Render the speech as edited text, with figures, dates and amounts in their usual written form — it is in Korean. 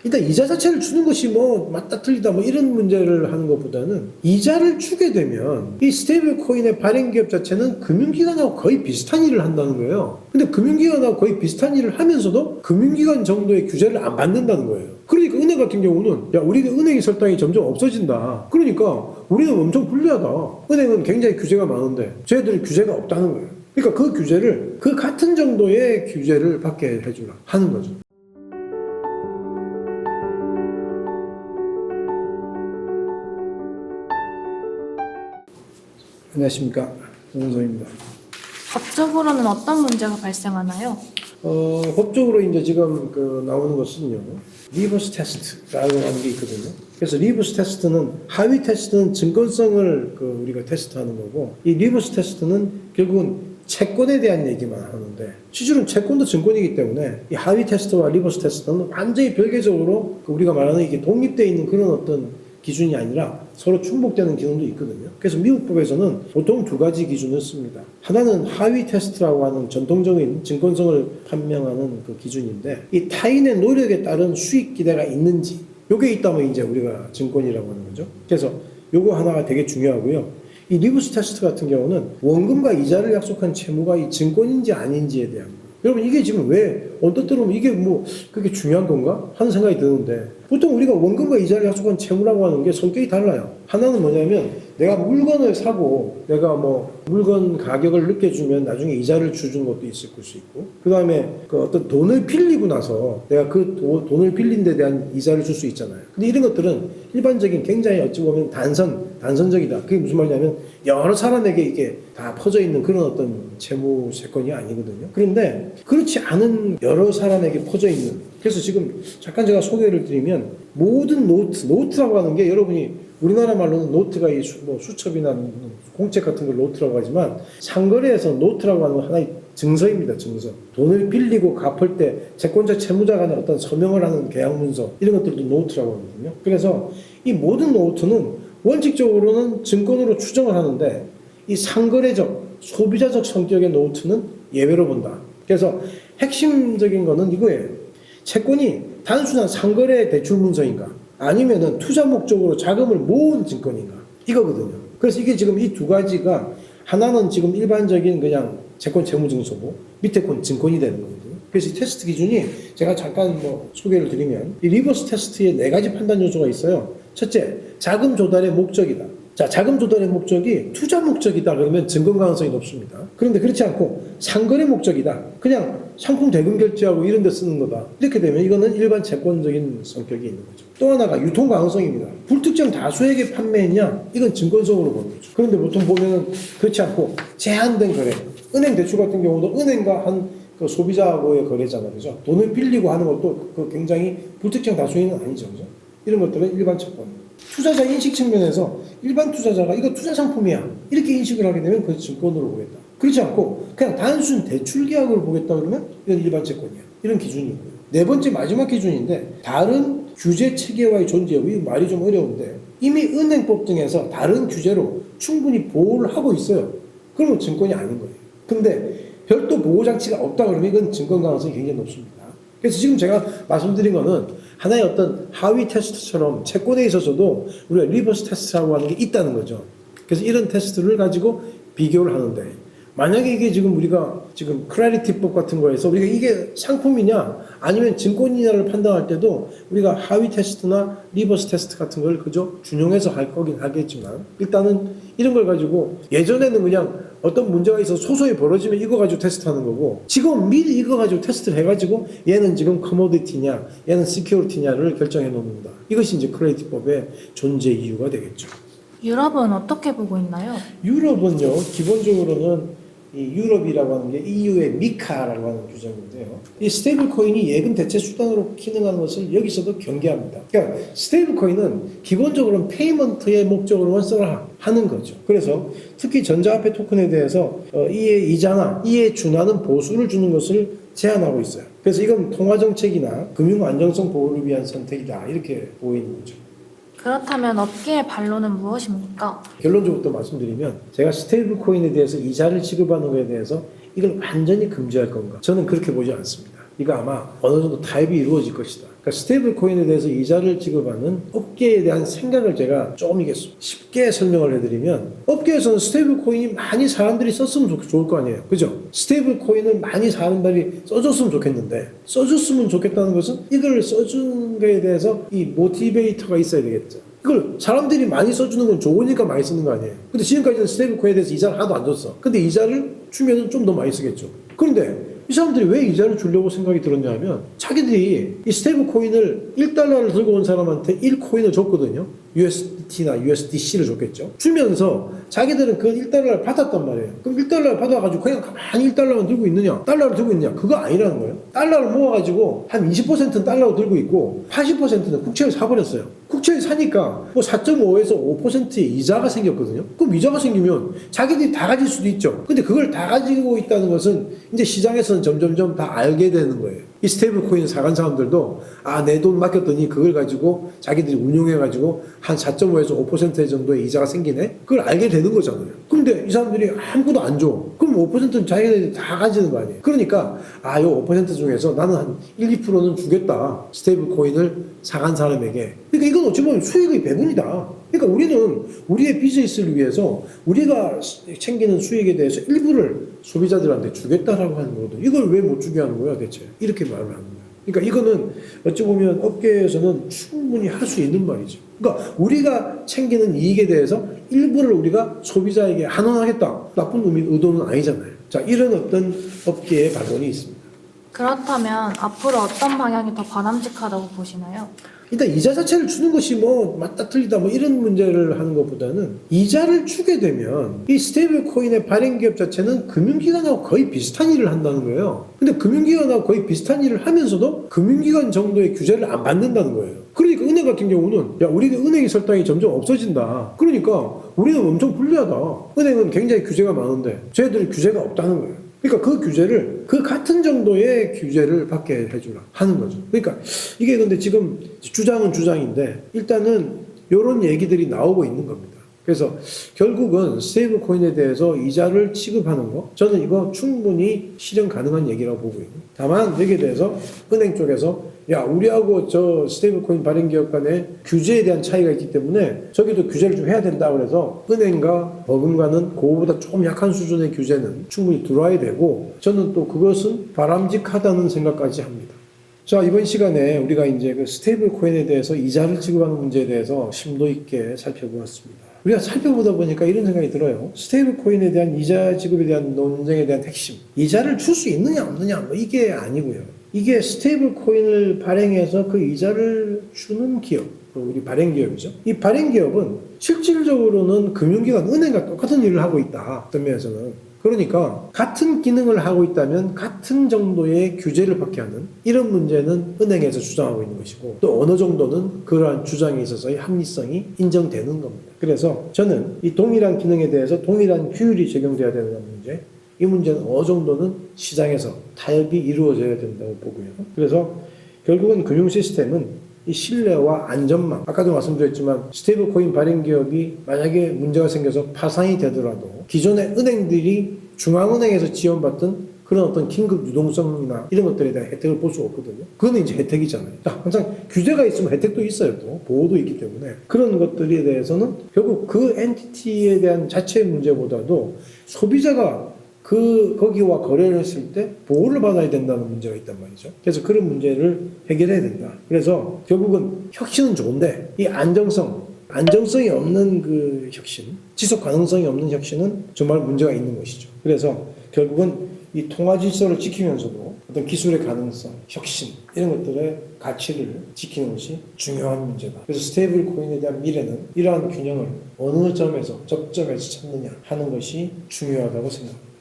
일단 이자 자체를 주는 것이 뭐 맞다 틀리다 뭐 이런 문제를 하는 것보다는 이자를 주게 되면 이 스테이블 코인의 발행 기업 자체는 금융기관하고 거의 비슷한 일을 한다는 거예요. 근데 금융기관하고 거의 비슷한 일을 하면서도 금융기관 정도의 규제를 안 받는다는 거예요. 그러니까 은행 같은 경우는 야 우리는 은행의 설탕이 점점 없어진다. 그러니까 우리는 엄청 불리하다. 은행은 굉장히 규제가 많은데 저희들이 규제가 없다는 거예요. 그러니까 그 규제를 그 같은 정도의 규제를 받게 해주라 하는 거죠. 안녕하십니까, 정선입니다. 법적으로는 어떤 문제가 발생하나요? 법적으로 이제 지금 나오는 것은요, 리버스 테스트라고 하는 게 있거든요. 그래서 리버스 테스트는 하위 테스트는 증권성을 우리가 테스트하는 거고, 이 리버스 테스트는 결국은 채권에 대한 얘기만 하는데, 실제로는 채권도 증권이기 때문에 이 하위 테스트와 리버스 테스트는 완전히 별개적으로 우리가 말하는 이게 독립되어 있는 그런 어떤 기준이 아니라 서로 충복되는 기준도 있거든요. 그래서 미국 법에서는 보통 두 가지 기준을 씁니다. 하나는 하위 테스트라고 하는 전통적인 증권성을 판명하는 그 기준인데, 이 타인의 노력에 따른 수익 기대가 있는지, 요게 있다면 이제 우리가 증권이라고 하는 거죠. 그래서 요거 하나가 되게 중요하고요. 이 리버스 테스트 같은 경우는 원금과 이자를 약속한 채무가 이 증권인지 아닌지에 대한 거. 여러분 이게 지금 왜 언뜻 들으면 이게 뭐 그렇게 중요한 건가 하는 생각이 드는데, 보통 우리가 원금과 이자를 약속한 채무라고 하는 게 성격이 달라요. 하나는 뭐냐면 내가 물건을 사고 내가 뭐 물건 가격을 늦게 주면 나중에 이자를 주는 것도 있을 수 있고, 그 다음에 어떤 돈을 빌리고 나서 내가 그 돈을 빌린 데 대한 이자를 줄 수 있잖아요. 근데 이런 것들은 일반적인 굉장히 어찌 보면 단선적이다. 그게 무슨 말이냐면 여러 사람에게 이게 다 퍼져 있는 그런 어떤 채무 채권이 아니거든요. 그런데 그렇지 않은 여러 사람에게 퍼져 있는, 그래서 지금 잠깐 제가 소개를 드리면 모든 노트라고 하는 게, 여러분이 우리나라 말로는 노트가 뭐 수첩이나 공책 같은 걸 노트라고 하지만 상거래에서 노트라고 하는 건 하나의 증서입니다. 증서. 돈을 빌리고 갚을 때 채권자 채무자 간에 어떤 서명을 하는 계약 문서, 이런 것들도 노트라고 하거든요. 그래서 이 모든 노트는 원칙적으로는 증권으로 추정을 하는데, 이 상거래적 소비자적 성격의 노트는 예외로 본다. 그래서 핵심적인 거는 이거예요. 채권이 단순한 상거래 대출 문서인가, 아니면은 투자 목적으로 자금을 모은 증권인가, 이거거든요. 그래서 이게 지금 이 두 가지가, 하나는 지금 일반적인 그냥 채권 채무증서고 밑에 건 증권이 되는 거거든요. 그래서 이 테스트 기준이 제가 잠깐 뭐 소개를 드리면, 이 리버스 테스트에 4가지 판단 요소가 있어요. 첫째, 자금 조달의 목적이다. 자, 자금 조달의 목적이 투자 목적이다 그러면 증권 가능성이 높습니다. 그런데 그렇지 않고 상거래 목적이다, 그냥 상품 대금 결제하고 이런 데 쓰는 거다, 이렇게 되면 이거는 일반 채권적인 성격이 있는 거죠. 또 하나가 유통 가능성입니다. 불특정 다수에게 판매했냐, 이건 증권성으로 보는 거죠. 그런데 보통 보면은 그렇지 않고 제한된 거래, 은행 대출 같은 경우도 은행과 한 소비자하고의 거래잖아요. 그죠? 돈을 빌리고 하는 것도 굉장히 불특정 다수인은 아니죠. 그죠? 이런 것들은 일반 채권. 투자자 인식 측면에서 일반 투자자가 이거 투자 상품이야 이렇게 인식을 하게 되면 그것을 증권으로 보겠다. 그렇지 않고 그냥 단순 대출 계약으로 보겠다 그러면 이건 일반 채권이야. 이런 기준이고요. 4번째 마지막 기준인데, 다른 규제 체계와의 존재. 이 말이 좀 어려운데, 이미 은행법 등에서 다른 규제로 충분히 보호를 하고 있어요. 그러면 증권이 아닌 거예요. 근데 별도 보호장치가 없다 그러면 이건 증권 가능성이 굉장히 높습니다. 그래서 지금 제가 말씀드린 거는 하나의 어떤 하위 테스트처럼 채권에 있어서도 우리가 리버스 테스트라고 하는 게 있다는 거죠. 그래서 이런 테스트를 가지고 비교를 하는데, 만약에 이게 지금 우리가 지금 크레디티법 같은 거에서 우리가 이게 상품이냐 아니면 증권이냐를 판단할 때도 우리가 하위 테스트나 리버스 테스트 같은 걸 그저 준용해서 할 거긴 하겠지만, 일단은 이런 걸 가지고 예전에는 그냥 어떤 문제가 있어서 소소히 벌어지면 이거 가지고 테스트하는 거고, 지금 미리 이거 가지고 테스트를 해가지고 얘는 지금 커머디티냐 얘는 시큐리티냐를 결정해 놓는다. 이것이 이제 크레디트법의 존재 이유가 되겠죠. 유럽은 어떻게 보고 있나요? 유럽은요, 기본적으로는 이 유럽이라고 하는 게 EU의 미카라고 하는 규정인데요. 이 스테이블 코인이 예금 대체 수단으로 기능하는 것을 여기서도 경계합니다. 그러니까 스테이블 코인은 기본적으로는 페이먼트의 목적으로만 써라 하는 거죠. 그래서 특히 전자화폐 토큰에 대해서 이에 이자나 이에 준하는 보수를 주는 것을 제한하고 있어요. 그래서 이건 통화 정책이나 금융 안정성 보호를 위한 선택이다, 이렇게 보이는 거죠. 그렇다면 업계의 반론은 무엇입니까? 결론적으로 말씀드리면, 제가 스테이블 코인에 대해서 이자를 지급하는 것에 대해서 이걸 완전히 금지할 건가? 저는 그렇게 보지 않습니다. 이거 아마 어느 정도 타협이 이루어질 것이다. 그러니까 스테이블 코인에 대해서 이자를 지급하는 업계에 대한 생각을 제가 조금 이게 쉽게 설명을 해드리면, 업계에서는 스테이블 코인이 많이 사람들이 썼으면 좋을 거 아니에요. 그죠? 스테이블 코인을 많이 사람들이 써줬으면 좋겠는데, 써줬으면 좋겠다는 것은 이걸 써주는 거에 대해서 이 모티베이터가 있어야 되겠죠. 이걸 사람들이 많이 써주는 건 좋으니까 많이 쓰는 거 아니에요. 근데 지금까지는 스테이블 코인에 대해서 이자를 하나도 안 줬어. 근데 이자를 주면은 좀 더 많이 쓰겠죠. 그런데 이 사람들이 왜 이자를 주려고 생각이 들었냐 하면, 자기들이 이 스테이블 코인을 1달러를 들고 온 사람한테 1코인을 줬거든요. USDT나 USDC를 줬겠죠. 주면서 자기들은 그 1달러를 받았단 말이에요. 그럼 1달러를 받아가지고 그냥 가만히 1달러만 들고 있느냐, 달러를 들고 있느냐, 그거 아니라는 거예요. 달러를 모아가지고 한 20%는 달러로 들고 있고 80%는 국채를 사버렸어요. 국채를 사니까 뭐 4.5에서 5%의 이자가 생겼거든요. 그럼 이자가 생기면 자기들이 다 가질 수도 있죠. 근데 그걸 다 가지고 있다는 것은 이제 시장에서는 점점점 다 알게 되는 거예요. 이 스테이블 코인 사간 사람들도 내 돈 맡겼더니 그걸 가지고 자기들이 운용해가지고 한 4.5에서 5% 정도의 이자가 생기네? 그걸 알게 되는 거잖아요. 근데 이 사람들이 아무것도 안 줘. 그럼 5%는 자기들이 다 가지는 거 아니에요. 그러니까 이 5% 중에서 나는 한 1, 2%는 주겠다. 스테이블 코인을 사간 사람에게. 그러니까 이건 어찌 보면 수익의 배분이다. 그러니까 우리는 우리의 비즈니스를 위해서 우리가 챙기는 수익에 대해서 일부를 소비자들한테 주겠다라고 하는 거거든. 이걸 왜 못 주게 하는 거야 대체? 이렇게 말을 하는 거야. 그러니까 이거는 어찌 보면 업계에서는 충분히 할 수 있는 말이죠. 그러니까 우리가 챙기는 이익에 대해서 일부를 우리가 소비자에게 환원하겠다. 나쁜 의도는 아니잖아요. 자, 이런 어떤 업계의 발언이 있습니다. 그렇다면 앞으로 어떤 방향이 더 바람직하다고 보시나요? 일단 이자 자체를 주는 것이 뭐 맞다 틀리다 뭐 이런 문제를 하는 것보다는, 이자를 주게 되면 이 스테이블 코인의 발행 기업 자체는 금융기관하고 거의 비슷한 일을 한다는 거예요. 근데 금융기관하고 거의 비슷한 일을 하면서도 금융기관 정도의 규제를 안 받는다는 거예요. 그러니까 은행 같은 경우는 우리가 은행의 설탕이 점점 없어진다. 그러니까 우리는 엄청 불리하다. 은행은 굉장히 규제가 많은데 쟤들이 규제가 없다는 거예요. 그러니까 그 규제를, 그 같은 정도의 규제를 받게 해주라 하는 거죠. 그러니까 이게 근데 지금 주장은 주장인데 일단은 이런 얘기들이 나오고 있는 겁니다. 그래서 결국은 스테이블 코인에 대해서 이자를 취급하는 거, 저는 이거 충분히 실현 가능한 얘기라고 보고요. 다만 여기에 대해서 은행 쪽에서 우리하고 저 스테이블 코인 발행 기업 간에 규제에 대한 차이가 있기 때문에 저기도 규제를 좀 해야 된다 그래서 은행과 법원과는 그거보다 조금 약한 수준의 규제는 충분히 들어와야 되고, 저는 또 그것은 바람직하다는 생각까지 합니다. 자, 이번 시간에 우리가 이제 그 스테이블 코인에 대해서 이자를 지급하는 문제에 대해서 심도 있게 살펴보았습니다. 우리가 살펴보다 보니까 이런 생각이 들어요. 스테이블 코인에 대한 이자 지급에 대한 논쟁에 대한 핵심, 이자를 줄 수 있느냐 없느냐 뭐 이게 아니고요. 이게 스테이블 코인을 발행해서 그 이자를 주는 기업, 우리 발행 기업이죠. 이 발행 기업은 실질적으로는 금융기관, 은행과 똑같은 일을 하고 있다. 어떤 면에서는. 그러니까 같은 기능을 하고 있다면 같은 정도의 규제를 받게 하는 이런 문제는 은행에서 주장하고 있는 것이고, 또 어느 정도는 그러한 주장에 있어서의 합리성이 인정되는 겁니다. 그래서 저는 이 동일한 기능에 대해서 동일한 규율이 적용돼야 되는 문제, 이 문제는 어느 정도는 시장에서 타협이 이루어져야 된다고 보고요. 그래서 결국은 금융 시스템은 이 신뢰와 안전망, 아까도 말씀드렸지만 스테이블 코인 발행 기업이 만약에 문제가 생겨서 파산이 되더라도 기존의 은행들이 중앙은행에서 지원받던 그런 어떤 긴급 유동성이나 이런 것들에 대한 혜택을 볼 수가 없거든요. 그거는 이제 혜택이잖아요. 항상 규제가 있으면 혜택도 있어요. 또 보호도 있기 때문에 그런 것들에 대해서는 결국 그 엔티티에 대한 자체의 문제보다도 소비자가 거기와 거래를 했을 때 보호를 받아야 된다는 문제가 있단 말이죠. 그래서 그런 문제를 해결해야 된다. 그래서 결국은 혁신은 좋은데 이 안정성이 없는 그 혁신, 지속 가능성이 없는 혁신은 정말 문제가 있는 것이죠. 그래서 결국은 이 통화 질서를 지키면서도 어떤 기술의 가능성, 혁신 이런 것들의 가치를 지키는 것이 중요한 문제다. 그래서 스테이블 코인에 대한 미래는 이러한 균형을 어느 점에서 접점에서 찾느냐 하는 것이 중요하다고 생각합니다.